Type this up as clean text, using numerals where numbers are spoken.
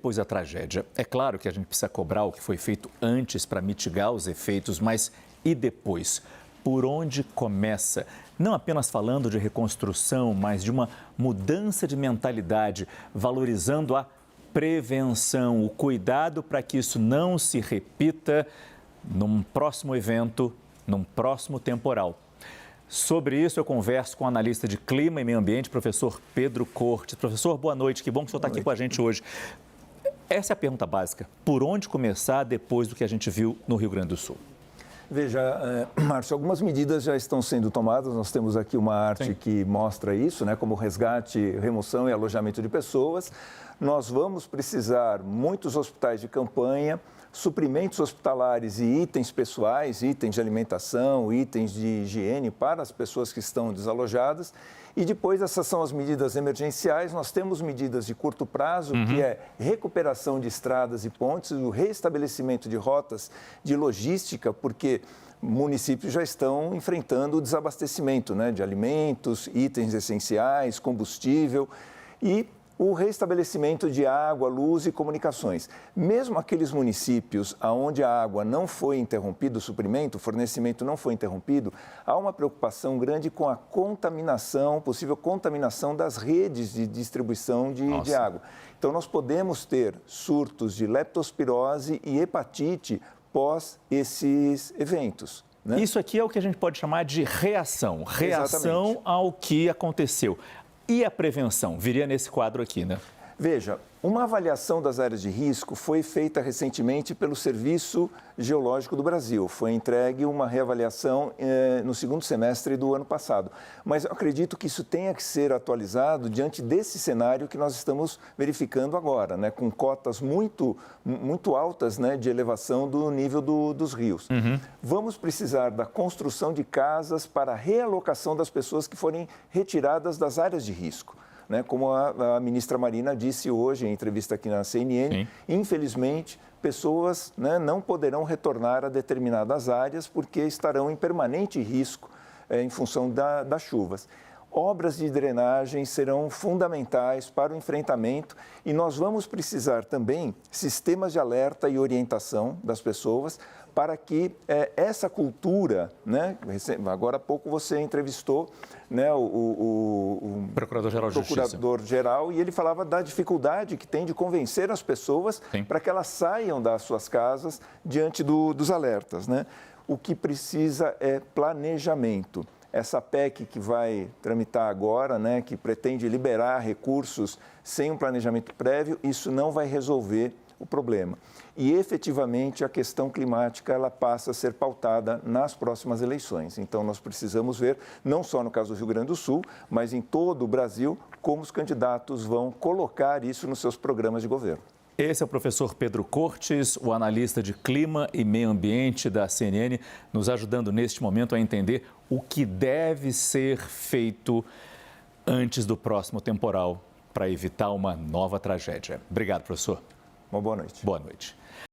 Depois da tragédia, é claro que a gente precisa cobrar o que foi feito antes para mitigar os efeitos, mas e depois? Por onde começa? Não apenas falando de reconstrução, mas de uma mudança de mentalidade, valorizando a prevenção, o cuidado para que isso não se repita num próximo evento, num próximo temporal. Sobre isso, eu converso com o analista de clima e meio ambiente, professor Pedro Cortes. Professor, boa noite, que bom que o senhor está aqui com a gente hoje. Essa é a pergunta básica. Por onde começar depois do que a gente viu no Rio Grande do Sul? Veja, Márcio, algumas medidas já estão sendo tomadas. Nós temos aqui uma arte Sim. que mostra isso, né, como resgate, remoção e alojamento de pessoas. Nós vamos precisar muitos hospitais de campanha, suprimentos hospitalares e itens pessoais, itens de alimentação, itens de higiene para as pessoas que estão desalojadas. E depois, essas são as medidas emergenciais. Nós temos medidas de curto prazo, que é recuperação de estradas e pontes, o restabelecimento de rotas de logística, porque municípios já estão enfrentando o desabastecimento, né, de alimentos, itens essenciais, combustível e o restabelecimento de água, luz e comunicações. Mesmo aqueles municípios onde a água não foi interrompida, o suprimento, o fornecimento não foi interrompido, há uma preocupação grande com a contaminação, possível contaminação das redes de distribuição de água. Então, nós podemos ter surtos de leptospirose e hepatite pós esses eventos. Né? Isso aqui é o que a gente pode chamar de reação. Reação Exatamente. ao que aconteceu. E a prevenção? Viria nesse quadro aqui, né? Veja, uma avaliação das áreas de risco foi feita recentemente pelo Serviço Geológico do Brasil. Foi entregue uma reavaliação no segundo semestre do ano passado. Mas eu acredito que isso tenha que ser atualizado diante desse cenário que nós estamos verificando agora, né, com cotas muito altas, né, de elevação do nível dos rios. Vamos precisar da construção de casas para a realocação das pessoas que forem retiradas das áreas de risco. Né, como a ministra Marina disse hoje em entrevista aqui na CNN, infelizmente, pessoas, né, não poderão retornar a determinadas áreas porque estarão em permanente risco em função das chuvas. Obras de drenagem serão fundamentais para o enfrentamento e nós vamos precisar também sistemas de alerta e orientação das pessoas para que essa cultura, né, agora há pouco você entrevistou, né, o Procurador-Geral de Justiça. Procurador-Geral, e ele falava da dificuldade que tem de convencer as pessoas para que elas saiam das suas casas diante dos alertas. Né? O que precisa é planejamento. Essa PEC que vai tramitar agora, né, que pretende liberar recursos sem um planejamento prévio, isso não vai resolver o problema. E, efetivamente, a questão climática ela passa a ser pautada nas próximas eleições. Então, nós precisamos ver, não só no caso do Rio Grande do Sul, mas em todo o Brasil, como os candidatos vão colocar isso nos seus programas de governo. Esse é o professor Pedro Cortes, o analista de clima e meio ambiente da CNN, nos ajudando neste momento a entender o que deve ser feito antes do próximo temporal para evitar uma nova tragédia. Obrigado, professor. Uma boa noite. Boa noite.